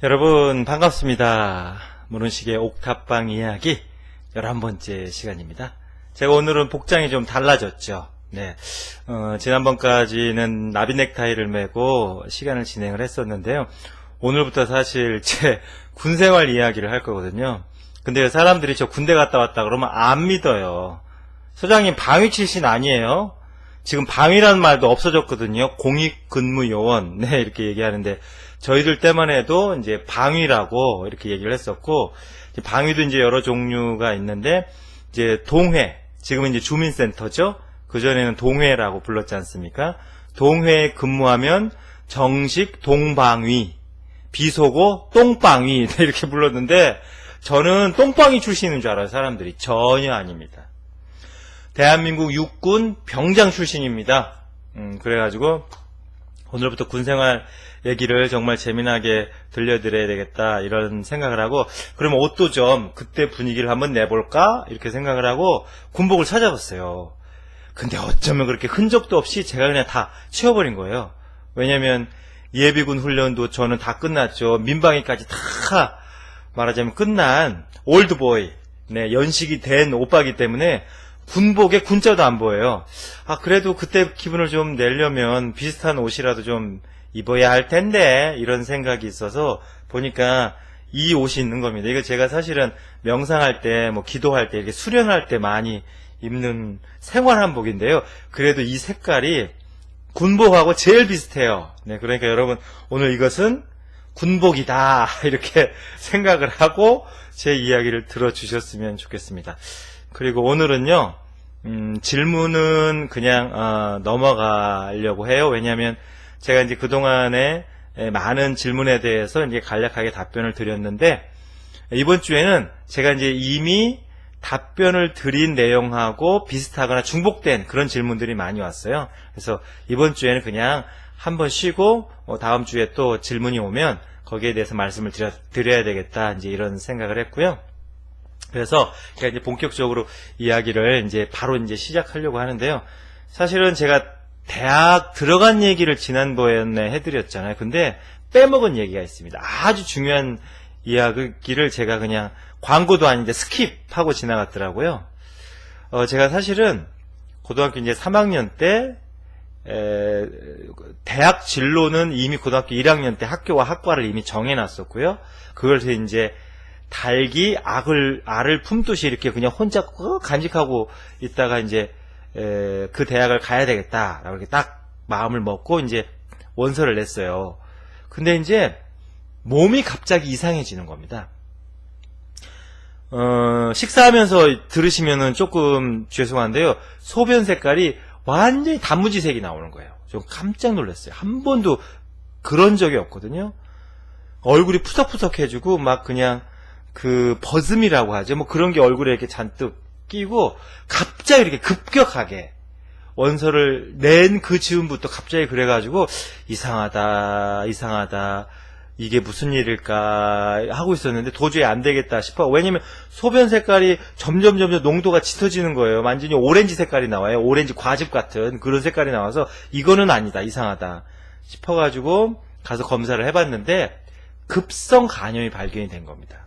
여러분 반갑습니다. 모른시계 옥탑방 이야기 11번째 시간입니다. 제가 오늘은 복장이 좀 달라졌죠. 네, 지난번까지는 나비 넥타이를 메고 시간을 진행을 했었는데요. 오늘부터 사실 제 군생활 이야기를 할 거거든요. 근데 사람들이 저 군대 갔다 왔다 그러면 안 믿어요. 소장님 방위 출신 아니에요? 지금 방위라는 말도 없어졌거든요. 공익근무요원. 네, 이렇게 얘기하는데 저희들 때만 해도 이제 방위라고 이렇게 얘기를 했었고, 방위도 이제 여러 종류가 있는데, 이제 동회, 지금은 이제 주민센터죠. 그전에는 동회라고 불렀지 않습니까? 동회에 근무하면 정식 동방위, 비속어 똥방위, 네, 이렇게 불렀는데, 저는 똥방위 출신인 줄 알아요, 사람들이. 전혀 아닙니다. 대한민국 육군 병장 출신입니다. 그래가지고 오늘부터 군생활 얘기를 정말 재미나게 들려드려야 되겠다 이런 생각을 하고, 그러면 옷도 좀 그때 분위기를 한번 내볼까 이렇게 생각을 하고 군복을 찾아봤어요. 근데 어쩌면 그렇게 흔적도 없이 제가 그냥 다 치워버린 거예요. 왜냐면 예비군 훈련도 저는 다 끝났죠. 민방위까지 다 말하자면 끝난 올드보이, 네, 연식이 된 오빠기 때문에 군복에 군자도 안 보여요. 그래도 그때 기분을 좀 내려면 비슷한 옷이라도 좀 입어야 할 텐데 이런 생각이 있어서 보니까 이 옷이 있는 겁니다. 이거 제가 사실은 명상할 때, 뭐 기도할 때, 이렇게 수련할 때 많이 입는 생활 한복인데요. 그래도 이 색깔이 군복하고 제일 비슷해요. 네, 그러니까 여러분 오늘 이것은 군복이다 이렇게 생각을 하고 제 이야기를 들어주셨으면 좋겠습니다. 그리고 오늘은요, 질문은 그냥 넘어가려고 해요. 왜냐하면 제가 이제 그동안에 많은 질문에 대해서 이제 간략하게 답변을 드렸는데, 이번 주에는 제가 이제 이미 답변을 드린 내용하고 비슷하거나 중복된 그런 질문들이 많이 왔어요. 그래서 이번 주에는 그냥 한번 쉬고 다음 주에 또 질문이 오면 거기에 대해서 말씀을 드려야 되겠다, 이제 이런 생각을 했고요. 그래서 제가 이제 본격적으로 이야기를 이제 바로 이제 시작하려고 하는데요. 사실은 제가 대학 들어간 얘기를 지난번에 해드렸잖아요. 근데 빼먹은 얘기가 있습니다. 아주 중요한 이야기를 제가 그냥 광고도 아닌데 스킵하고 지나갔더라고요. 제가 사실은 고등학교 이제 3학년 때 대학 진로는 이미 고등학교 1학년 때 학교와 학과를 이미 정해놨었고요. 그걸 이제 닭이 알을 품듯이 이렇게 그냥 혼자 간직하고 있다가 이제 그 대학을 가야 되겠다라고 이렇게 딱 마음을 먹고 이제 원서를 냈어요. 근데 이제 몸이 갑자기 이상해지는 겁니다. 식사하면서 들으시면은 조금 죄송한데요. 소변 색깔이 완전히 단무지색이 나오는 거예요. 좀 깜짝 놀랐어요. 한 번도 그런 적이 없거든요. 얼굴이 푸석푸석해지고 막 그냥 그 버듬이라고 하죠. 뭐 그런 게 얼굴에 이렇게 잔뜩 끼고 갑자기 이렇게 급격하게 원서를 낸 그 즈음부터 갑자기 그래가지고 이상하다 이게 무슨 일일까 하고 있었는데 도저히 안 되겠다 싶어. 왜냐면 소변 색깔이 점점 농도가 짙어지는 거예요. 완전히 오렌지 색깔이 나와요. 오렌지 과즙 같은 그런 색깔이 나와서 이거는 아니다, 이상하다 싶어가지고 가서 검사를 해봤는데 급성 간염이 발견이 된 겁니다.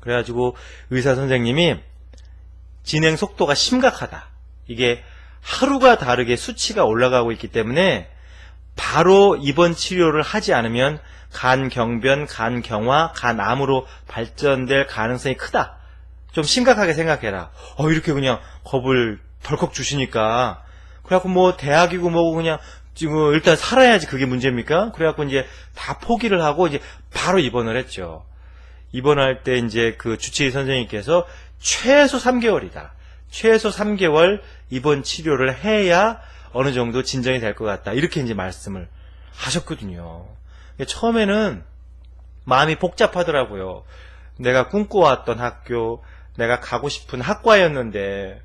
그래가지고 의사 선생님이 진행 속도가 심각하다, 이게 하루가 다르게 수치가 올라가고 있기 때문에 바로 입원 치료를 하지 않으면 간경변, 간경화, 간암으로 발전될 가능성이 크다, 좀 심각하게 생각해라. 이렇게 그냥 겁을 덜컥 주시니까, 그래갖고 뭐 대학이고 뭐고 그냥 지금 일단 살아야지 그게 문제입니까? 그래갖고 이제 다 포기를 하고 이제 바로 입원을 했죠. 입원할 때 이제 그 주치의 선생님께서 최소 3개월이다. 최소 3개월 입원 치료를 해야 어느 정도 진정이 될 것 같다, 이렇게 이제 말씀을 하셨거든요. 처음에는 마음이 복잡하더라고요. 내가 꿈꿔왔던 학교, 내가 가고 싶은 학과였는데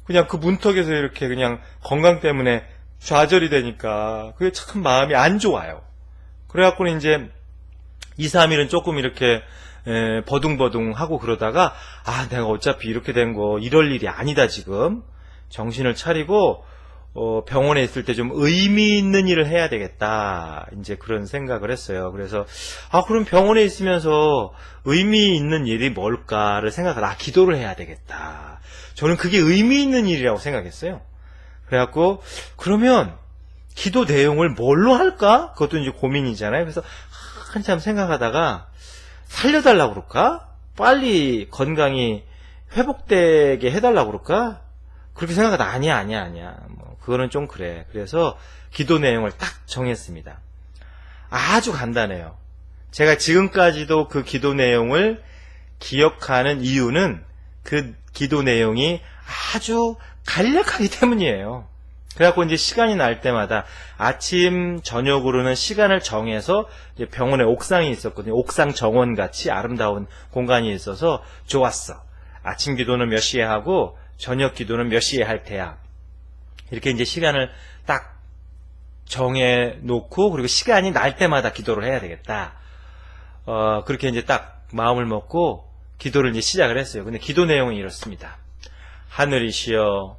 그냥 그 문턱에서 이렇게 그냥 건강 때문에 좌절이 되니까 그게 참 마음이 안 좋아요. 그래갖고는 이제 2, 3일은 조금 이렇게 버둥버둥 하고 그러다가 내가 어차피 이렇게 된 거 이럴 일이 아니다, 지금 정신을 차리고 병원에 있을 때 좀 의미 있는 일을 해야 되겠다. 이제 그런 생각을 했어요. 그래서, 그럼 병원에 있으면서 의미 있는 일이 뭘까를 생각을, 기도를 해야 되겠다. 저는 그게 의미 있는 일이라고 생각했어요. 그래갖고, 그러면, 기도 내용을 뭘로 할까? 그것도 이제 고민이잖아요. 그래서, 한참 생각하다가, 살려달라고 그럴까? 빨리 건강이 회복되게 해달라고 그럴까? 그렇게 생각하다, 아니야. 그거는 좀 그래. 그래서 기도 내용을 딱 정했습니다. 아주 간단해요. 제가 지금까지도 그 기도 내용을 기억하는 이유는 그 기도 내용이 아주 간략하기 때문이에요. 그래갖고 이제 시간이 날 때마다 아침, 저녁으로는 시간을 정해서 이제 병원에 옥상이 있었거든요. 옥상 정원 같이 아름다운 공간이 있어서 좋았어. 아침 기도는 몇 시에 하고 저녁 기도는 몇 시에 할 테야. 이렇게 이제 시간을 딱 정해 놓고, 그리고 시간이 날 때마다 기도를 해야 되겠다. 그렇게 이제 딱 마음을 먹고 기도를 이제 시작을 했어요. 근데 기도 내용은 이렇습니다. 하늘이시여,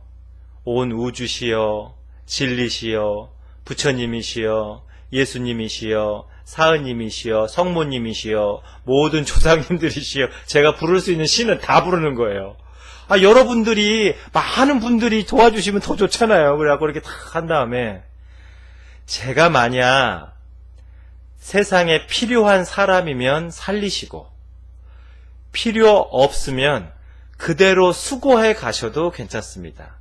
온 우주시여, 진리시여, 부처님이시여, 예수님이시여, 사은님이시여, 성모님이시여, 모든 조상님들이시여. 제가 부를 수 있는 신은 다 부르는 거예요. 여러분들이, 많은 분들이 도와주시면 더 좋잖아요. 그래갖고 이렇게 다 한 다음에, 제가 만약 세상에 필요한 사람이면 살리시고, 필요 없으면 그대로 수고해 가셔도 괜찮습니다.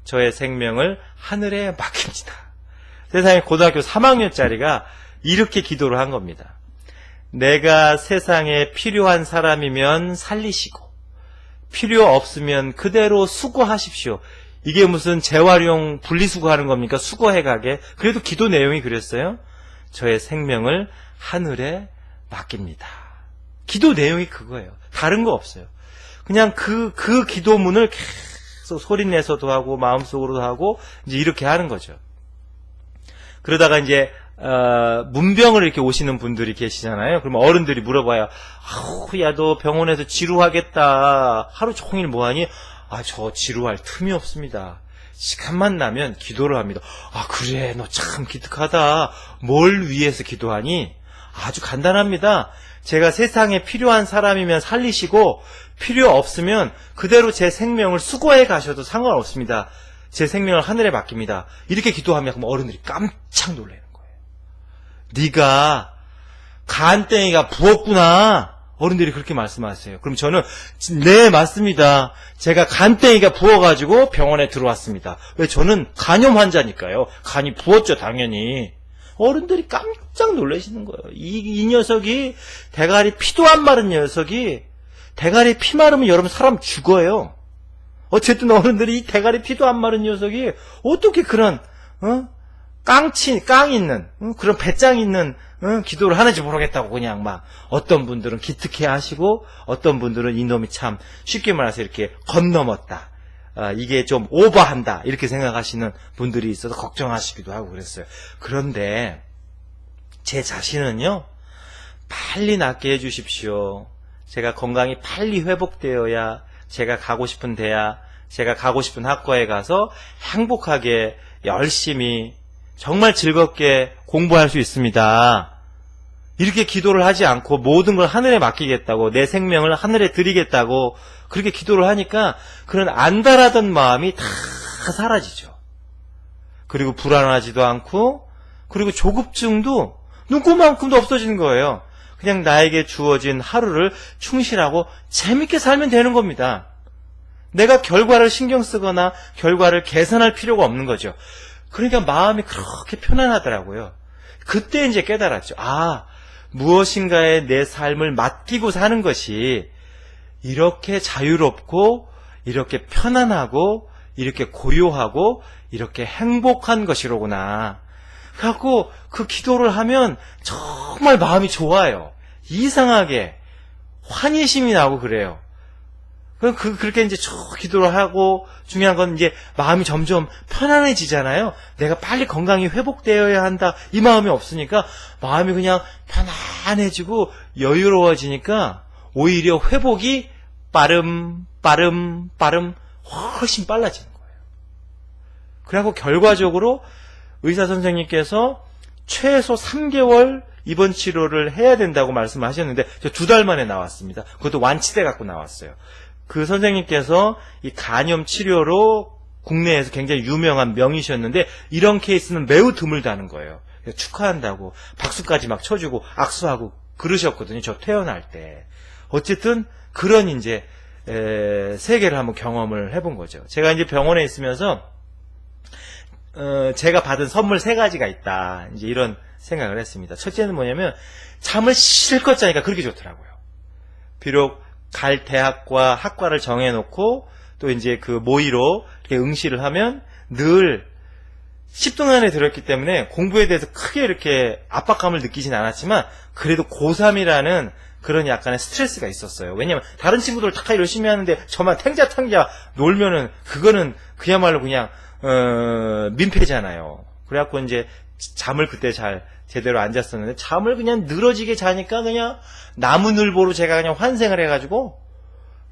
저의 생명을 하늘에 맡깁니다. 세상에 고등학교 3학년짜리가 이렇게 기도를 한 겁니다. 내가 세상에 필요한 사람이면 살리시고, 필요 없으면 그대로 수고하십시오. 이게 무슨 재활용 분리수거하는 겁니까? 수거해가게. 그래도 기도 내용이 그랬어요. 저의 생명을 하늘에 맡깁니다. 기도 내용이 그거예요. 다른 거 없어요. 그냥 그 기도문을 계속 소리내서도 하고 마음속으로도 하고 이제 이렇게 하는 거죠. 그러다가 이제 문병을 이렇게 오시는 분들이 계시잖아요. 그러면 어른들이 물어봐요. 야, 너 병원에서 지루하겠다. 하루 종일 뭐하니? 저 지루할 틈이 없습니다. 시간만 나면 기도를 합니다. 그래, 너 참 기특하다. 뭘 위해서 기도하니? 아주 간단합니다. 제가 세상에 필요한 사람이면 살리시고, 필요 없으면 그대로 제 생명을 수거해 가셔도 상관없습니다. 제 생명을 하늘에 맡깁니다. 이렇게 기도하면 그럼 어른들이 깜짝 놀라는 거예요. 네가 간땡이가 부었구나. 어른들이 그렇게 말씀하세요. 그럼 저는 네, 맞습니다. 제가 간땡이가 부어가지고 병원에 들어왔습니다. 왜? 저는 간염 환자니까요. 간이 부었죠, 당연히. 어른들이 깜짝 놀라시는 거예요. 이 녀석이, 대가리 피도 안 마른 녀석이, 대가리 피 마르면 여러분 사람 죽어요. 어쨌든 어른들이 이 대가리 피도 안 마른 녀석이 어떻게 그런 깡 있는 그런 배짱 있는 기도를 하는지 모르겠다고 그냥 막 어떤 분들은 기특해 하시고 어떤 분들은 이놈이 참 쉽게 말해서 이렇게 건넘었다. 이게 좀 오버한다. 이렇게 생각하시는 분들이 있어서 걱정하시기도 하고 그랬어요. 그런데 제 자신은요. 빨리 낫게 해주십시오. 제가 건강이 빨리 회복되어야 제가 가고 싶은 대학, 제가 가고 싶은 학과에 가서 행복하게 열심히 정말 즐겁게 공부할 수 있습니다. 이렇게 기도를 하지 않고 모든 걸 하늘에 맡기겠다고, 내 생명을 하늘에 드리겠다고 그렇게 기도를 하니까 그런 안달하던 마음이 다 사라지죠. 그리고 불안하지도 않고, 그리고 조급증도 눈꼽만큼도 없어지는 거예요. 그냥 나에게 주어진 하루를 충실하고 재밌게 살면 되는 겁니다. 내가 결과를 신경 쓰거나 결과를 개선할 필요가 없는 거죠. 그러니까 마음이 그렇게 편안하더라고요. 그때 이제 깨달았죠. 무엇인가에 내 삶을 맡기고 사는 것이 이렇게 자유롭고 이렇게 편안하고 이렇게 고요하고 이렇게 행복한 것이로구나. 그래갖고 그 기도를 하면 정말 마음이 좋아요. 이상하게 환희심이 나고 그래요. 그렇게 이제 기도를 하고, 중요한 건 이제 마음이 점점 편안해지잖아요. 내가 빨리 건강이 회복되어야 한다. 이 마음이 없으니까 마음이 그냥 편안해지고 여유로워지니까 오히려 회복이 빠름 훨씬 빨라지는 거예요. 그래갖고 결과적으로 의사 선생님께서 최소 3개월 입원 치료를 해야 된다고 말씀하셨는데 저 2달 만에 나왔습니다. 그것도 완치돼 갖고 나왔어요. 그 선생님께서 이 간염 치료로 국내에서 굉장히 유명한 명의셨는데 이런 케이스는 매우 드물다는 거예요. 축하한다고 박수까지 막 쳐주고 악수하고 그러셨거든요. 저 퇴원할 때. 어쨌든 그런 이제 세계를 한번 경험을 해본 거죠. 제가 이제 병원에 있으면서 제가 받은 선물 3가지가 있다. 이제 이런 생각을 했습니다. 첫째는 뭐냐면 잠을 실컷 자니까 그렇게 좋더라고요. 비록 갈 대학과 학과를 정해놓고 또 이제 그 모의로 이렇게 응시를 하면 늘 10등 안에 들었기 때문에 공부에 대해서 크게 이렇게 압박감을 느끼진 않았지만 그래도 고3이라는 그런 약간의 스트레스가 있었어요. 왜냐면 다른 친구들 다 열심히 하는데 저만 탱자탱자 놀면은 그거는 그야말로 그냥 민폐잖아요. 그래갖고 이제 잠을 그때 잘 제대로 안 잤었는데 잠을 그냥 늘어지게 자니까 그냥 나무늘보로 제가 그냥 환생을 해가지고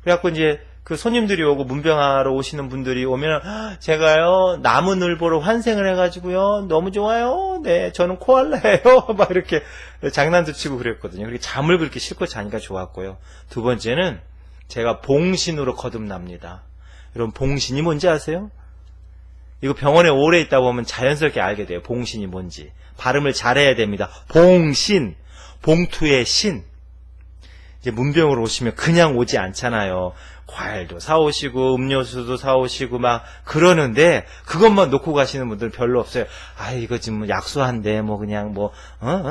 그래갖고 이제 그 손님들이 오고 문병하러 오시는 분들이 오면 제가요 나무늘보로 환생을 해가지고요 너무 좋아요. 네 저는 코알라예요. 막 이렇게 장난도 치고 그랬거든요. 그렇게 잠을 그렇게 실컷 자니까 좋았고요. 두 번째는 제가 봉신으로 거듭납니다. 여러분 봉신이 뭔지 아세요? 이거 병원에 오래 있다 보면 자연스럽게 알게 돼요. 봉신이 뭔지. 발음을 잘해야 됩니다. 봉신, 봉투의 신. 이제 문병으로 오시면 그냥 오지 않잖아요. 과일도 사오시고 음료수도 사오시고 막 그러는데 그것만 놓고 가시는 분들은 별로 없어요. 아 이거 지금 약수한데 뭐 그냥 뭐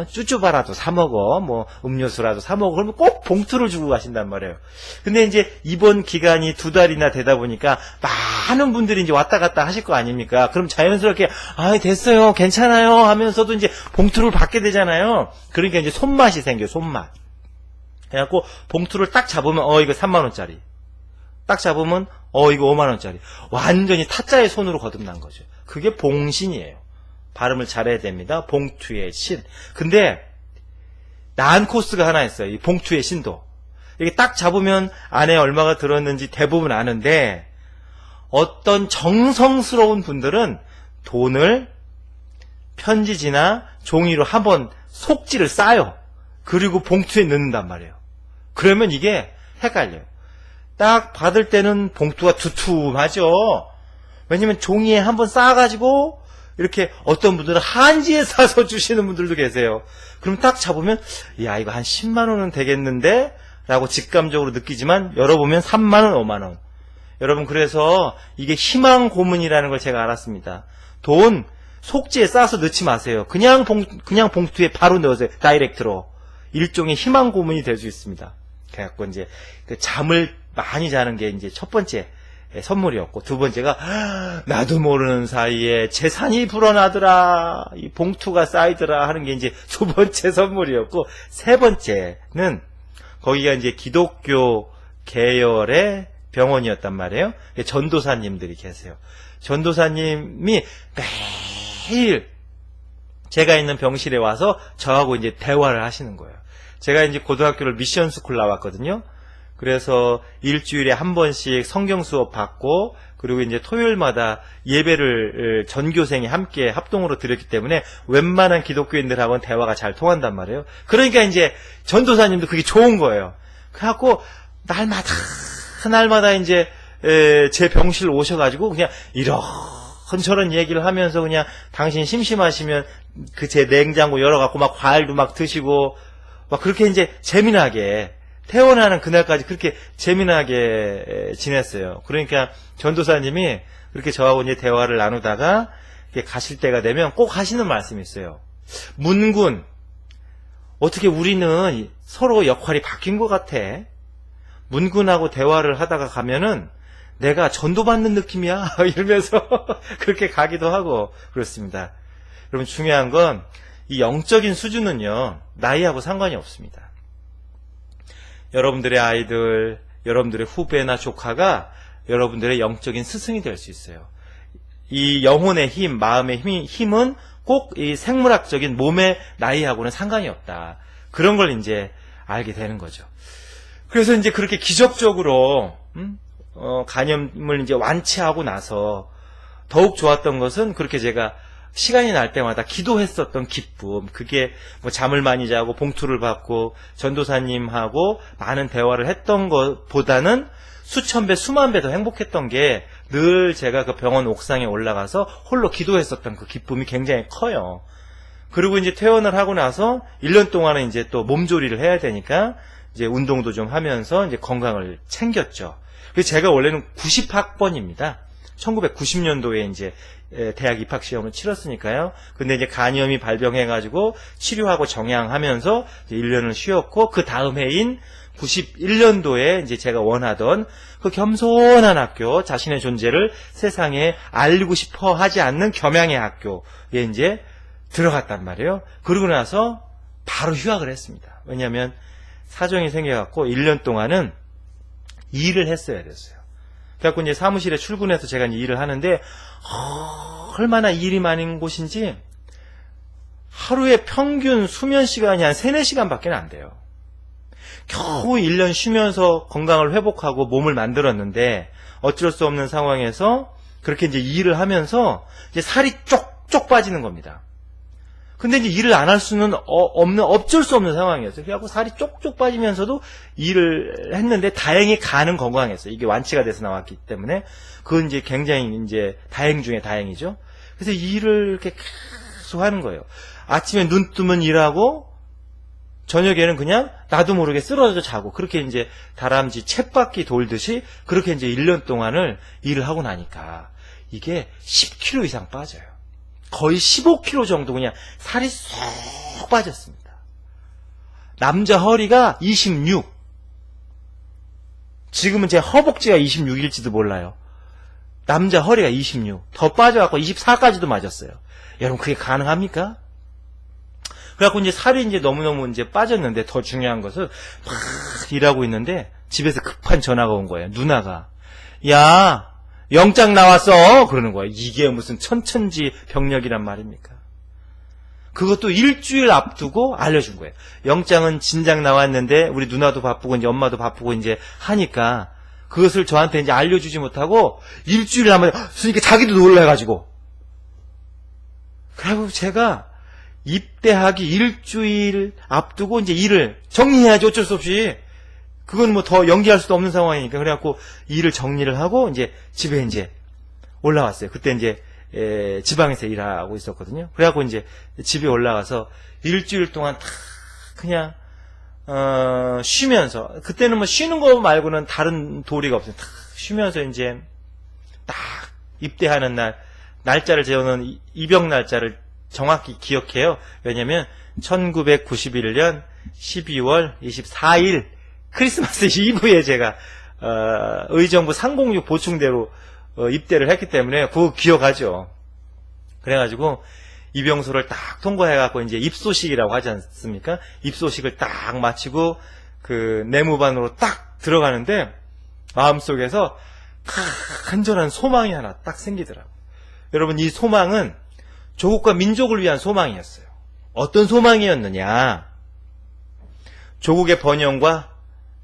쭈쭈바라도 사 먹어 뭐 음료수라도 사 먹어 그러면 꼭 봉투를 주고 가신단 말이에요. 근데 이제 입원 기간이 2달이나 되다 보니까 많은 분들이 이제 왔다 갔다 하실 거 아닙니까? 그럼 자연스럽게 아 됐어요 괜찮아요 하면서도 이제 봉투를 받게 되잖아요. 그러니까 이제 손맛이 생겨요. 손맛. 그래갖고 봉투를 딱 잡으면 이거 3만원짜리 딱 잡으면 이거 5만원짜리 완전히 타짜의 손으로 거듭난 거죠. 그게 봉신이에요. 발음을 잘해야 됩니다. 봉투의 신. 근데 난 코스가 하나 있어요. 이 봉투의 신도 이게 딱 잡으면 안에 얼마가 들었는지 대부분 아는데 어떤 정성스러운 분들은 돈을 편지지나 종이로 한번 속지를 싸요. 그리고 봉투에 넣는단 말이에요. 그러면 이게 헷갈려요. 딱 받을 때는 봉투가 두툼하죠. 왜냐면 종이에 한번 싸가지고 이렇게 어떤 분들은 한지에 싸서 주시는 분들도 계세요. 그럼 딱 잡으면 야 이거 한 10만원은 되겠는데 라고 직감적으로 느끼지만 열어보면 3만원 5만원. 여러분 그래서 이게 희망 고문이라는 걸 제가 알았습니다. 돈 속지에 싸서 넣지 마세요. 그냥 봉투에 바로 넣으세요. 다이렉트로. 일종의 희망 고문이 될 수 있습니다. 그래갖고 이제 그 잠을 많이 자는 게 이제 첫 번째 선물이었고 두 번째가 나도 모르는 사이에 재산이 불어나더라 이 봉투가 쌓이더라 하는 게 이제 두 번째 선물이었고 세 번째는 거기가 이제 기독교 계열의 병원이었단 말이에요. 전도사님들이 계세요. 전도사님이 매일 제가 있는 병실에 와서 저하고 이제 대화를 하시는 거예요. 제가 이제 고등학교를 미션 스쿨 나왔거든요. 그래서 일주일에 한 번씩 성경 수업 받고 그리고 이제 토요일마다 예배를 전교생이 함께 합동으로 드렸기 때문에 웬만한 기독교인들하고는 대화가 잘 통한단 말이에요. 그러니까 이제 전도사님도 그게 좋은 거예요. 그래갖고 날마다 이제 제 병실 오셔가지고 그냥 이런저런 얘기를 하면서 그냥 당신 심심하시면 그 제 냉장고 열어갖고 막 과일도 막 드시고 막 그렇게 이제 재미나게 퇴원하는 그날까지 그렇게 재미나게 지냈어요. 그러니까 전도사님이 그렇게 저하고 이제 대화를 나누다가 가실 때가 되면 꼭 하시는 말씀이 있어요. 문군, 어떻게 우리는 서로 역할이 바뀐 것 같아. 문군하고 대화를 하다가 가면은 내가 전도받는 느낌이야. 이러면서 그렇게 가기도 하고 그렇습니다. 여러분 중요한 건 이 영적인 수준은요. 나이하고 상관이 없습니다. 여러분들의 아이들, 여러분들의 후배나 조카가 여러분들의 영적인 스승이 될 수 있어요. 이 영혼의 힘, 마음의 힘은 꼭 이 생물학적인 몸의 나이하고는 상관이 없다. 그런 걸 이제 알게 되는 거죠. 그래서 이제 그렇게 기적적으로 간염을 이제 완치하고 나서 더욱 좋았던 것은 그렇게 제가 시간이 날 때마다 기도했었던 기쁨, 그게 뭐 잠을 많이 자고 봉투를 받고 전도사님하고 많은 대화를 했던 것보다는 수천 배, 수만 배 더 행복했던 게 늘 제가 그 병원 옥상에 올라가서 홀로 기도했었던 그 기쁨이 굉장히 커요. 그리고 이제 퇴원을 하고 나서 1년 동안은 이제 또 몸조리를 해야 되니까 이제 운동도 좀 하면서 이제 건강을 챙겼죠. 그래서 제가 원래는 90학번입니다. 1990년도에 이제 대학 입학 시험을 치렀으니까요. 근데 이제 간염이 발병해가지고 치료하고 정양하면서 이제 1년을 쉬었고, 그 다음 해인 91년도에 이제 제가 원하던 그 겸손한 학교, 자신의 존재를 세상에 알리고 싶어 하지 않는 겸양의 학교에 이제 들어갔단 말이에요. 그러고 나서 바로 휴학을 했습니다. 왜냐하면 사정이 생겨갖고 1년 동안은 일을 했어야 됐어요. 그래갖고 이제 사무실에 출근해서 제가 이제 일을 하는데, 얼마나 일이 많은 곳인지 하루에 평균 수면 시간이 한 3, 4시간밖에 안 돼요. 겨우 1년 쉬면서 건강을 회복하고 몸을 만들었는데 어쩔 수 없는 상황에서 그렇게 이제 일을 하면서 이제 살이 쪽쪽 빠지는 겁니다. 근데 이제 일을 안 할 수는 어쩔 수 없는 상황이었어요. 그래갖고 살이 쪽쪽 빠지면서도 일을 했는데 다행히 간은 건강했어요. 이게 완치가 돼서 나왔기 때문에 그건 이제 굉장히 이제 다행 중에 다행이죠. 그래서 일을 이렇게 계속 하는 거예요. 아침에 눈 뜨면 일하고 저녁에는 그냥 나도 모르게 쓰러져 자고, 그렇게 이제 다람쥐 쳇바퀴 돌듯이 그렇게 이제 1년 동안을 일을 하고 나니까 이게 10kg 이상 빠져요. 거의 15kg 정도 그냥 살이 쏙 빠졌습니다. 남자 허리가 26. 지금은 제 허벅지가 26일지도 몰라요. 남자 허리가 26. 더 빠져갖고 24까지도 맞았어요. 여러분, 그게 가능합니까? 그래갖고 이제 살이 이제 너무너무 이제 빠졌는데, 더 중요한 것은 막 일하고 있는데 집에서 급한 전화가 온 거예요. 누나가, 야, 영장 나왔어! 그러는 거예요. 이게 무슨 천천지 병력이란 말입니까? 그것도 일주일 앞두고 알려준 거예요. 영장은 진작 나왔는데 우리 누나도 바쁘고 이제 엄마도 바쁘고 이제 하니까 그것을 저한테 이제 알려주지 못하고 일주일 남았, 그러니까 자기도 놀라가지고. 그리고 제가 입대하기 일주일 앞두고 이제 일을 정리해야지, 어쩔 수 없이. 그건 뭐 더 연기할 수도 없는 상황이니까. 그래갖고 일을 정리를 하고 이제 집에 이제 올라왔어요. 그때 이제 지방에서 일하고 있었거든요. 그래갖고 이제 집에 올라가서 일주일 동안 다 그냥 쉬면서, 그때는 뭐 쉬는 거 말고는 다른 도리가 없어요. 다 쉬면서 이제 딱 입대하는 날 날짜를 재우는 입영 날짜를 정확히 기억해요. 왜냐면 1991년 12월 24일 크리스마스 이브에 제가 의정부 306 보충대로 입대를 했기 때문에 그거 기억하죠. 그래가지고 입영소를 딱 통과해갖고 이제 입소식이라고 하지 않습니까? 입소식을 딱 마치고 그 내무반으로 딱 들어가는데 마음속에서 간절한 소망이 하나 딱 생기더라고요. 여러분, 이 소망은 조국과 민족을 위한 소망이었어요. 어떤 소망이었느냐? 조국의 번영과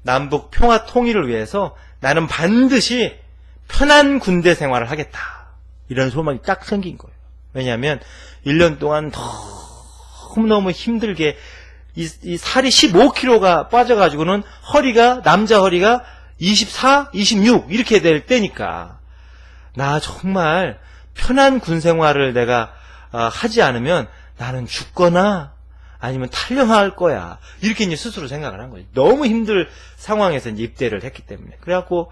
남북 평화 통일을 위해서 나는 반드시 편한 군대 생활을 하겠다. 이런 소망이 딱 생긴 거예요. 왜냐하면 1년 동안 너무너무 힘들게 이 살이 15kg가 빠져가지고는 허리가, 남자 허리가 24, 26 이렇게 될 때니까 나 정말 편한 군 생활을 내가 하지 않으면 나는 죽거나 아니면 탈영할 거야. 이렇게 이제 스스로 생각을 한 거예요. 너무 힘들 상황에서 이제 입대를 했기 때문에. 그래갖고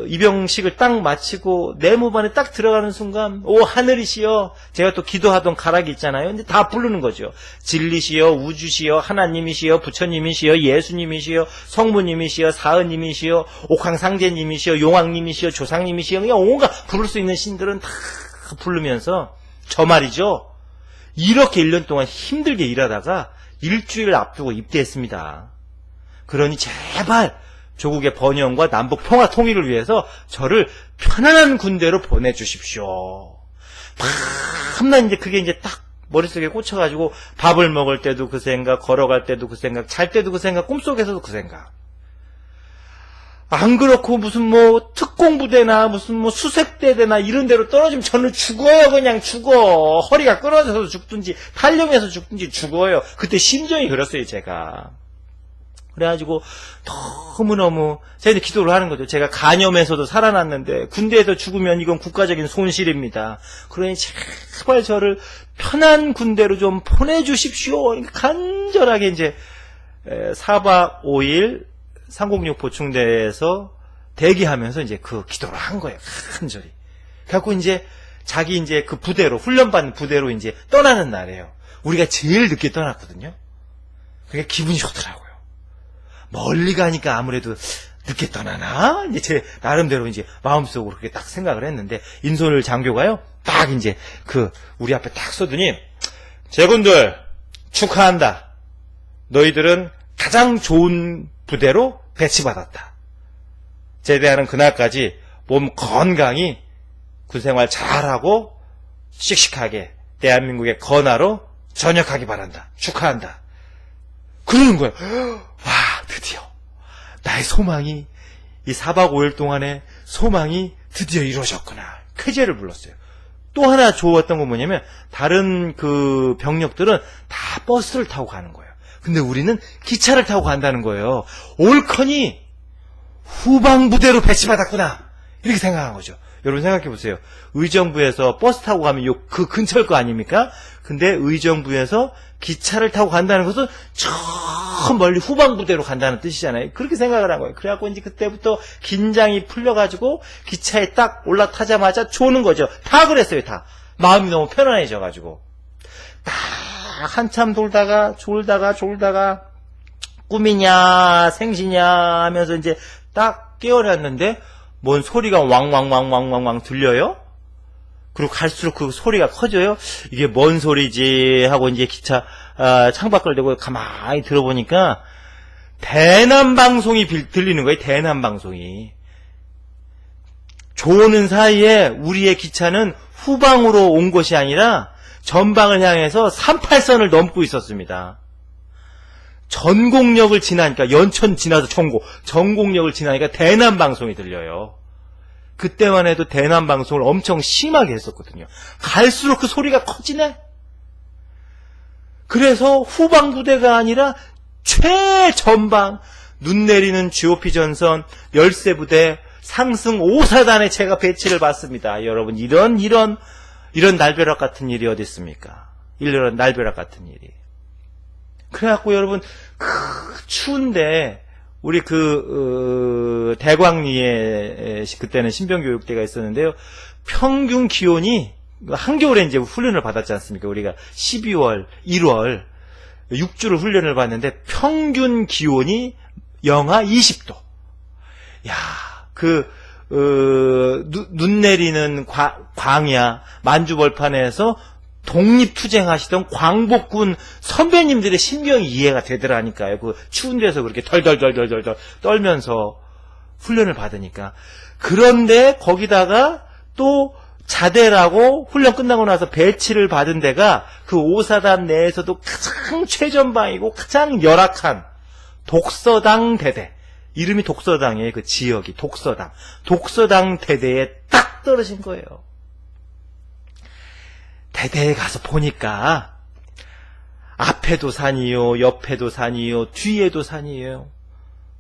입영식을 딱 마치고 내무반에 딱 들어가는 순간, 오 하늘이시여, 제가 또 기도하던 가락이 있잖아요. 근데 다 부르는 거죠. 진리시여, 우주시여, 하나님이시여, 부처님이시여, 예수님이시여, 성부님이시여, 사은님이시여, 옥황상제님이시여, 용왕님이시여, 조상님이시여, 그냥 온갖 부를 수 있는 신들은 다 부르면서 저 말이죠. 이렇게 1년 동안 힘들게 일하다가 일주일 앞두고 입대했습니다. 그러니 제발 조국의 번영과 남북 평화 통일을 위해서 저를 편안한 군대로 보내주십시오. 밤낮 이제 그게 이제 딱 머릿속에 꽂혀가지고 밥을 먹을 때도 그 생각, 걸어갈 때도 그 생각, 잘 때도 그 생각, 꿈속에서도 그 생각. 안 그렇고 무슨 뭐 특공부대나 무슨 뭐 수색대대나 이런 데로 떨어지면 저는 죽어요. 그냥 죽어. 허리가 끊어져서 죽든지 탈영해서 죽든지 죽어요. 그때 심정이 그랬어요, 제가. 그래가지고 너무너무 제가 기도를 하는 거죠. 제가 간염에서도 살아났는데 군대에서 죽으면 이건 국가적인 손실입니다. 그러니 제발 저를 편한 군대로 좀 보내주십시오. 간절하게 이제 4박 5일 306 보충대에서 대기하면서 이제 그 기도를 한 거예요. 간절히. 그래갖고 이제 자기 이제 그 부대로, 훈련받는 부대로 이제 떠나는 날이에요. 우리가 제일 늦게 떠났거든요. 그게 기분이 좋더라고요. 멀리 가니까 아무래도 늦게 떠나나? 이제 제 나름대로 이제 마음속으로 그렇게 딱 생각을 했는데, 인솔 장교가요, 딱 이제 우리 앞에 딱 서더니, 제군들, 축하한다. 너희들은 가장 좋은 부대로 배치받았다. 제대하는 그날까지 몸 건강히 군생활 잘하고 씩씩하게 대한민국의 건화로 전역하기 바란다. 축하한다. 그러는 거예요. 와, 드디어 나의 소망이, 이 4박 5일 동안의 소망이 드디어 이루어졌구나. 쾌재를 불렀어요. 또 하나 좋았던 건 뭐냐면, 다른 그 병력들은 다 버스를 타고 가는 거예요. 근데 우리는 기차를 타고 간다는 거예요. 옳거니 후방부대로 배치받았구나, 이렇게 생각한 거죠. 여러분 생각해 보세요. 의정부에서 버스 타고 가면 그 근처일 거 아닙니까? 근데 의정부에서 기차를 타고 간다는 것은 저 멀리 후방부대로 간다는 뜻이잖아요. 그렇게 생각을 한 거예요. 그래갖고 이제 그때부터 긴장이 풀려가지고 기차에 딱 올라타자마자 조는 거죠. 다 그랬어요, 다. 마음이 너무 편안해져가지고. 딱 한참 졸다가 꿈이냐 생시냐 하면서 이제 딱 깨어났는데 뭔 소리가 왕왕왕왕왕왕 들려요? 그리고 갈수록 그 소리가 커져요. 이게 뭔 소리지 하고 이제 기차 창밖을 대고 가만히 들어보니까 대남방송이 들리는 거예요. 대남방송이. 조는 사이에 우리의 기차는 후방으로 온 것이 아니라 전방을 향해서 38선을 넘고 있었습니다. 전곡역을 지나니까, 연천 지나서 전곡역을 지나니까 대남방송이 들려요. 그때만 해도 대남방송을 엄청 심하게 했었거든요. 갈수록 그 소리가 커지네? 그래서 후방부대가 아니라 최전방, 눈 내리는 GOP 전선, 열세부대, 상승 5사단에 제가 배치를 받습니다. 여러분, 이런 날벼락 같은 일이 어디 있습니까? 이런 날벼락 같은 일이. 그래갖고 여러분, 추운데, 우리 대광리에, 그때는 신병교육대가 있었는데요. 평균 기온이, 한겨울에 이제 훈련을 받았지 않습니까? 우리가 12월, 1월, 6주를 훈련을 받는데, 평균 기온이 영하 20도. 야, 눈 내리는 광야, 만주벌판에서 독립투쟁하시던 광복군 선배님들의 신경이 이해가 되더라니까요. 그 추운 데서 그렇게 덜덜덜덜덜 떨면서 훈련을 받으니까. 그런데 거기다가 또 자대라고 훈련 끝나고 나서 배치를 받은 데가 그 5사단 내에서도 가장 최전방이고 가장 열악한 독서당 대대. 이름이 독서당이에요. 그 지역이 독서당 대대에 딱 떨어진 거예요. 대대에 가서 보니까 앞에도 산이요, 옆에도 산이요, 뒤에도 산이에요.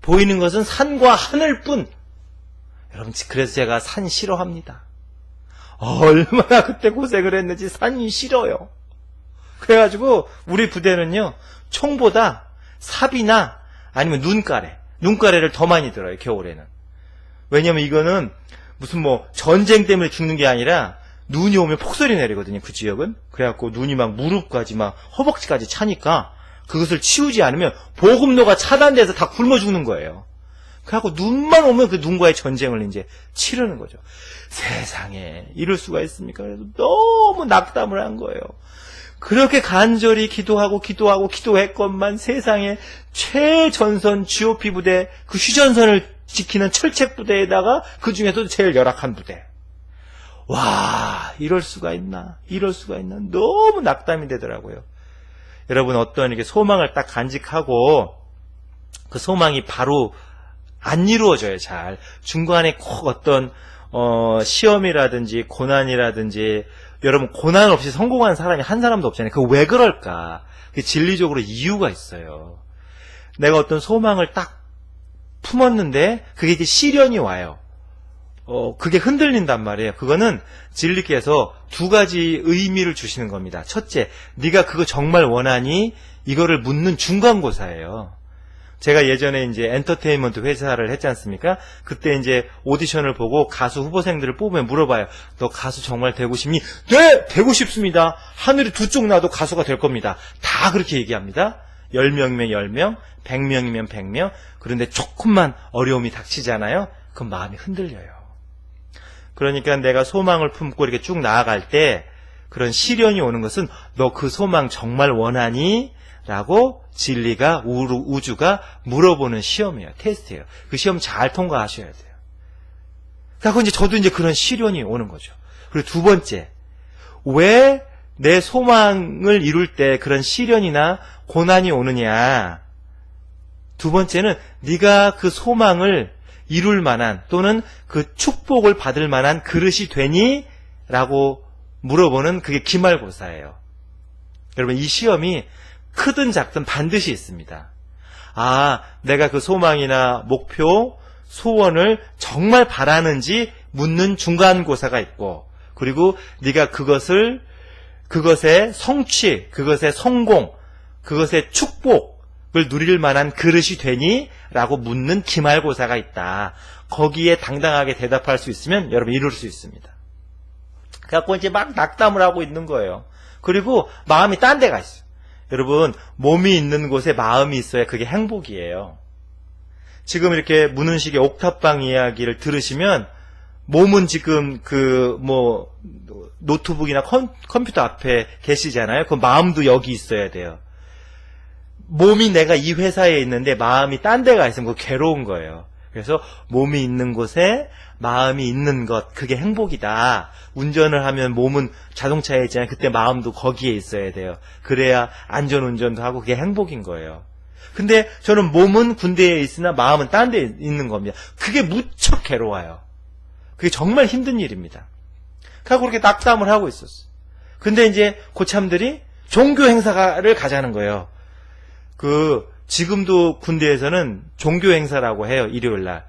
보이는 것은 산과 하늘뿐. 여러분, 그래서 제가 산 싫어합니다. 얼마나 그때 고생을 했는지 산이 싫어요. 그래가지고 우리 부대는요, 총보다 삽이나 아니면 눈가래를 더 많이 들어요, 겨울에는. 왜냐면 이거는 무슨 뭐 전쟁 때문에 죽는 게 아니라 눈이 오면 폭설이 내리거든요, 그 지역은. 그래갖고 눈이 막 무릎까지 막 허벅지까지 차니까 그것을 치우지 않으면 보급로가 차단돼서 다 굶어 죽는 거예요. 그래갖고 눈만 오면 그 눈과의 전쟁을 이제 치르는 거죠. 세상에 이럴 수가 있습니까? 그래서 너무 낙담을 한 거예요. 그렇게 간절히 기도했건만 세상에 최전선 GOP 부대, 그 휴전선을 지키는 철책 부대에다가 그 중에서도 제일 열악한 부대. 와, 이럴 수가 있나? 너무 낙담이 되더라고요. 여러분, 어떤 이렇게 소망을 딱 간직하고 그 소망이 바로 안 이루어져요, 잘. 중간에 꼭 어떤 시험이라든지 고난이라든지, 여러분 고난 없이 성공한 사람이 한 사람도 없잖아요. 그거 왜 그럴까? 그 진리적으로 이유가 있어요. 내가 어떤 소망을 딱 품었는데 그게 이제 시련이 와요. 그게 흔들린단 말이에요. 그거는 진리께서 두 가지 의미를 주시는 겁니다. 첫째, 네가 그거 정말 원하니? 이거를 묻는 중간고사예요. 제가 예전에 이제 엔터테인먼트 회사를 했지 않습니까? 그때 이제 오디션을 보고 가수 후보생들을 뽑으면 물어봐요. 너 가수 정말 되고 싶니? 네! 되고 싶습니다. 하늘이 두 쪽 나도 가수가 될 겁니다. 다 그렇게 얘기합니다. 10명이면 10명, 100명이면 100명. 그런데 조금만 어려움이 닥치잖아요. 그럼 마음이 흔들려요. 그러니까 내가 소망을 품고 이렇게 쭉 나아갈 때 그런 시련이 오는 것은 너 그 소망 정말 원하니? 라고 진리가, 우주가 물어보는 시험이에요. 테스트예요. 그 시험 잘 통과하셔야 돼요. 그래서 이제 저도 이제 그런 시련이 오는 거죠. 그리고 두 번째, 왜 내 소망을 이룰 때 그런 시련이나 고난이 오느냐? 두 번째는 네가 그 소망을 이룰 만한 또는 그 축복을 받을 만한 그릇이 되니? 라고 물어보는 그게 기말고사예요. 여러분, 이 시험이 크든 작든 반드시 있습니다. 아, 내가 그 소망이나 목표, 소원을 정말 바라는지 묻는 중간고사가 있고, 그리고 네가 그것의 성취, 그것의 성공, 그것의 축복을 누릴 만한 그릇이 되니? 라고 묻는 기말고사가 있다. 거기에 당당하게 대답할 수 있으면 여러분 이룰 수 있습니다. 그래갖고 이제 막 낙담을 하고 있는 거예요. 그리고 마음이 딴 데가 있어요. 여러분, 몸이 있는 곳에 마음이 있어야 그게 행복이에요. 지금 이렇게 문은식의 옥탑방 이야기를 들으시면 몸은 지금 노트북이나 컴퓨터 앞에 계시잖아요. 그 마음도 여기 있어야 돼요. 몸이 내가 이 회사에 있는데 마음이 딴 데가 있으면 그거 괴로운 거예요. 그래서 몸이 있는 곳에 마음이 있는 것, 그게 행복이다. 운전을 하면 몸은 자동차에 있잖아요. 그때 마음도 거기에 있어야 돼요. 그래야 안전운전도 하고 그게 행복인 거예요. 근데 저는 몸은 군대에 있으나 마음은 딴 데 있는 겁니다. 그게 무척 괴로워요. 그게 정말 힘든 일입니다. 그래서 그렇게 낙담을 하고 있었어요. 근데 이제 고참들이 종교 행사를 가자는 거예요. 지금도 군대에서는 종교 행사라고 해요. 일요일 날.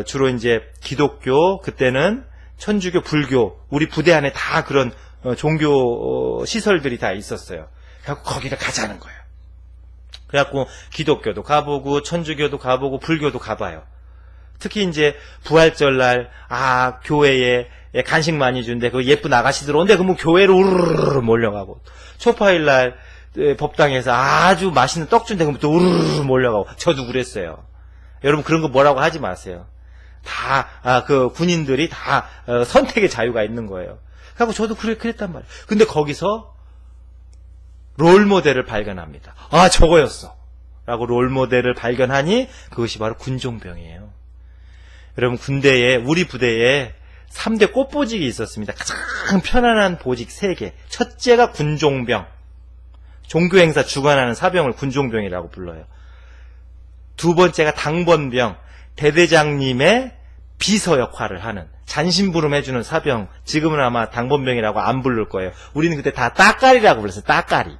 주로 이제 기독교, 그때는 천주교, 불교, 우리 부대 안에 다 그런 종교 시설들이 다 있었어요. 그래갖고 거기를 가자는 거예요. 그래갖고 기독교도 가보고, 천주교도 가보고, 불교도 가봐요. 특히 이제 부활절 날, 교회에 간식 많이 준대. 그 예쁜 아가씨들 온대. 그러면 교회로 우르르 몰려가고. 초파일 날, 법당에서 아주 맛있는 떡 준대. 그러면 또 우르르 몰려가고. 저도 그랬어요. 여러분 그런 거 뭐라고 하지 마세요. 다, 군인들이 다, 선택의 자유가 있는 거예요. 그래서 저도 그랬단 말이에요. 근데 거기서 롤모델을 발견합니다. 저거였어. 라고 롤모델을 발견하니 그것이 바로 군종병이에요. 여러분 우리 부대에 3대 꽃보직이 있었습니다. 가장 편안한 보직 3개. 첫째가 군종병. 종교행사 주관하는 사병을 군종병이라고 불러요. 두 번째가 당번병, 대대장님의 비서 역할을 하는, 잔심부름 해주는 사병. 지금은 아마 당번병이라고 안 부를 거예요. 우리는 그때 다 따까리라고 불렀어요. 따까리.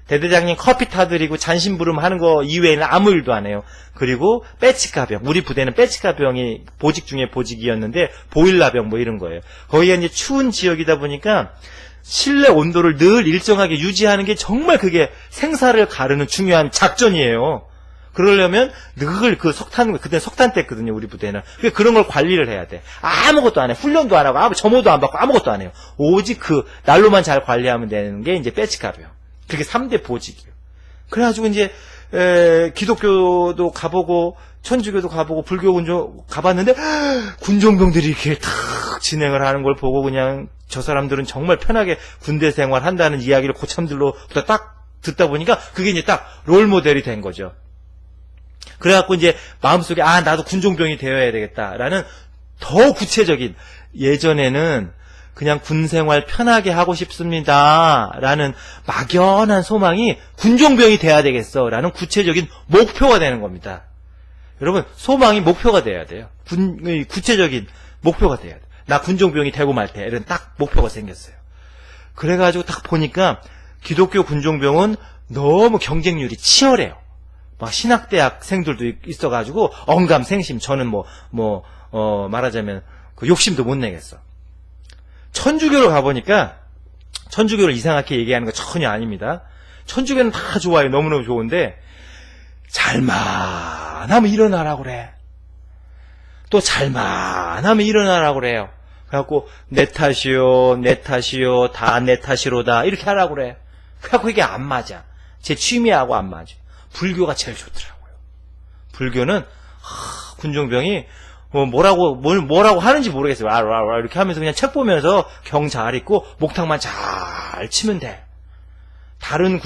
대대장님 커피 타드리고 잔심부름 하는 거 이외에는 아무 일도 안 해요. 그리고 빼치가병. 우리 부대는 빼치가병이 보직 중에 보직이었는데 보일러병 이런 거예요. 거기가 이제 추운 지역이다 보니까 실내 온도를 늘 일정하게 유지하는 게 정말 그게 생사를 가르는 중요한 작전이에요. 그러려면 늘 그때 석탄 때거든요, 우리 부대는. 그런 걸 관리를 해야 돼. 아무것도 안 해. 훈련도 안 하고, 점호도 안 받고, 아무것도 안 해요. 오직 난로만 잘 관리하면 되는 게 이제 빼치가병. 그게 3대 보직이에요. 그래가지고 이제, 기독교도 가보고, 천주교도 가보고, 불교군조 가봤는데, 군종병들이 이렇게 탁 진행을 하는 걸 보고 그냥 저 사람들은 정말 편하게 군대 생활 한다는 이야기를 고참들로부터 딱 듣다 보니까 그게 이제 딱 롤모델이 된 거죠. 그래갖고 이제 마음속에 나도 군종병이 되어야 되겠다라는 더 구체적인, 예전에는 그냥 군생활 편하게 하고 싶습니다라는 막연한 소망이 군종병이 돼야 되겠어라는 구체적인 목표가 되는 겁니다. 여러분, 소망이 목표가 돼야 돼요. 구체적인 목표가 돼야 돼요. 나 군종병이 되고 말 때, 이런 딱 목표가 생겼어요. 그래가지고 딱 보니까 기독교 군종병은 너무 경쟁률이 치열해요. 막 신학대학생들도 있어가지고 언감생심. 저는 말하자면 그 욕심도 못 내겠어. 천주교로 가보니까 천주교를 이상하게 얘기하는 거 전혀 아닙니다. 천주교는 다 좋아요. 너무너무 좋은데 잘만 하면 일어나라고 그래. 또 잘만 하면 일어나라고 그래요. 그래갖고 내 탓이요 다 내 탓이로다 이렇게 하라고 그래. 그래갖고 이게 안 맞아. 제 취미하고 안 맞아. 불교가 제일 좋더라고요. 불교는 군종병이 뭐라고 하는지 모르겠어요. 이렇게 하면서 그냥 책 보면서 경 잘 읽고 목탁만 잘 치면 돼. 다른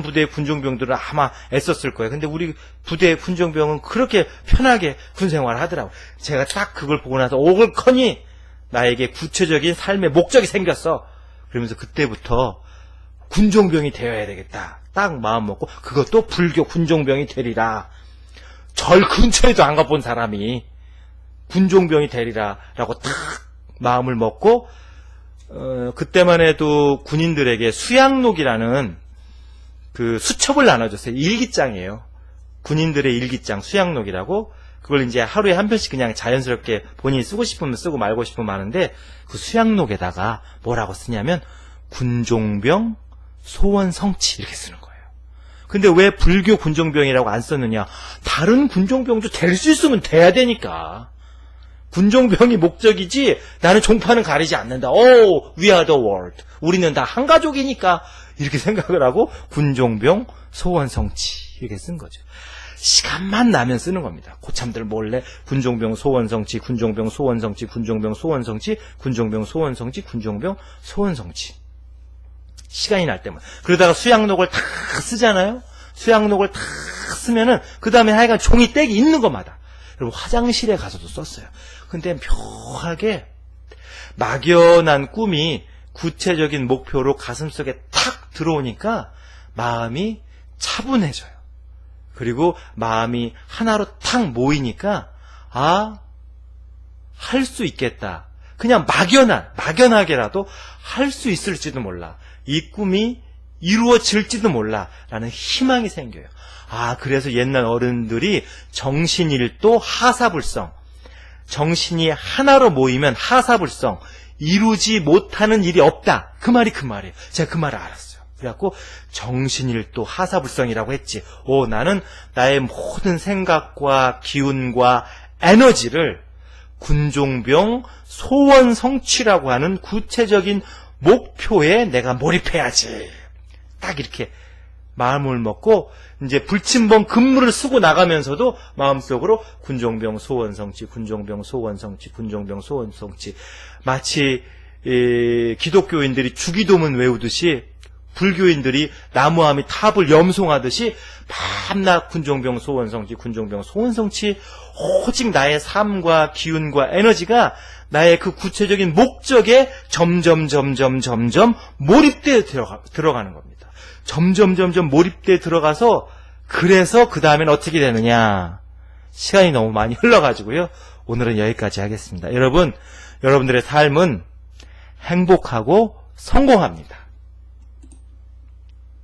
부대의 군종병들은 아마 애썼을 거예요. 근데 우리 부대의 군종병은 그렇게 편하게 군생활을 하더라고요. 제가 딱 그걸 보고 나서 오글커니 나에게 구체적인 삶의 목적이 생겼어. 그러면서 그때부터 군종병이 되어야 되겠다. 딱 마음 먹고 그것도 불교 군종병이 되리라. 절 근처에도 안 가본 사람이 군종병이 되리라라고 딱 마음을 먹고 그때만 해도 군인들에게 수양록이라는 그 수첩을 나눠줬어요. 일기장이에요. 군인들의 일기장 수양록이라고. 그걸 이제 하루에 한 편씩 그냥 자연스럽게 본인이 쓰고 싶으면 쓰고 말고 싶으면 하는데 그 수양록에다가 뭐라고 쓰냐면 군종병 소원 성취 이렇게 쓰는 거예요. 근데 왜 불교 군종병이라고 안 썼느냐? 다른 군종병도 될 수 있으면 돼야 되니까. 군종병이 목적이지 나는 종파는 가리지 않는다. We are the world. 우리는 다 한 가족이니까 이렇게 생각을 하고 군종병 소원 성취 이렇게 쓴 거죠. 시간만 나면 쓰는 겁니다. 고참들 몰래 군종병 소원 성취, 군종병 소원 성취, 군종병 소원 성취, 군종병 소원 성취, 군종병 소원 성취. 시간이 날 때만. 그러다가 수양록을 다 쓰잖아요. 수양록을 다 쓰면은 그 다음에 하여간 종이떼기 있는 것마다. 여러분 화장실에 가서도 썼어요. 근데 묘하게 막연한 꿈이 구체적인 목표로 가슴속에 탁 들어오니까 마음이 차분해져요. 그리고 마음이 하나로 탁 모이니까 할 수 있겠다. 그냥 막연하게라도 할 수 있을지도 몰라. 이 꿈이 이루어질지도 몰라. 라는 희망이 생겨요. 그래서 옛날 어른들이 정신일도 하사불성. 정신이 하나로 모이면 하사불성. 이루지 못하는 일이 없다. 그 말이에요. 제가 그 말을 알았어요. 그래갖고 정신일도 하사불성이라고 했지. 나는 나의 모든 생각과 기운과 에너지를 군종병 소원 성취라고 하는 구체적인 목표에 내가 몰입해야지. 딱 이렇게 마음을 먹고 이제 불침번 근무를 쓰고 나가면서도 마음속으로 군종병 소원 성취, 군종병 소원 성취, 군종병 소원 성취. 마치 기독교인들이 주기도문 외우듯이 불교인들이 나무아미 탑을 염송하듯이 밤낮 군종병 소원 성취, 군종병 소원 성취. 오직 나의 삶과 기운과 에너지가 나의 그 구체적인 목적에 점점 몰입되어 들어가는 겁니다. 점점 몰입되어 들어가서 그래서 그 다음엔 어떻게 되느냐. 시간이 너무 많이 흘러가지고요. 오늘은 여기까지 하겠습니다. 여러분들의 삶은 행복하고 성공합니다.